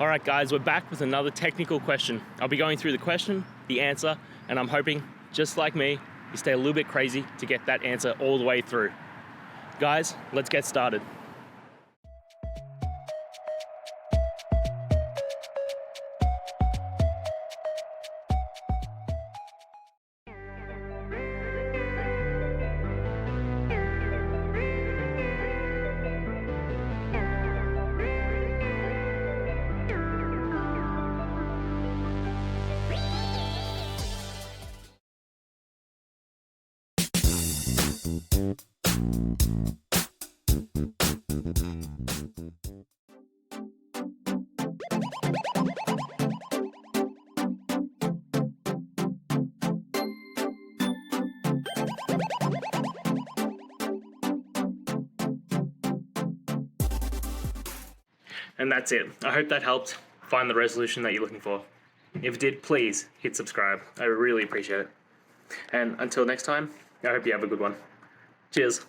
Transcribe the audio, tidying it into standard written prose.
All right, guys, we're back with another technical question. I'll be going through the question, the answer, and I'm hoping, just like me, you stay a little bit crazy to get that answer all the way through. Guys, let's get started. And that's it. I hope that helped find the resolution that you're looking for. If it did, please hit subscribe. I really appreciate it. And until next time, I hope you have a good one. Cheers.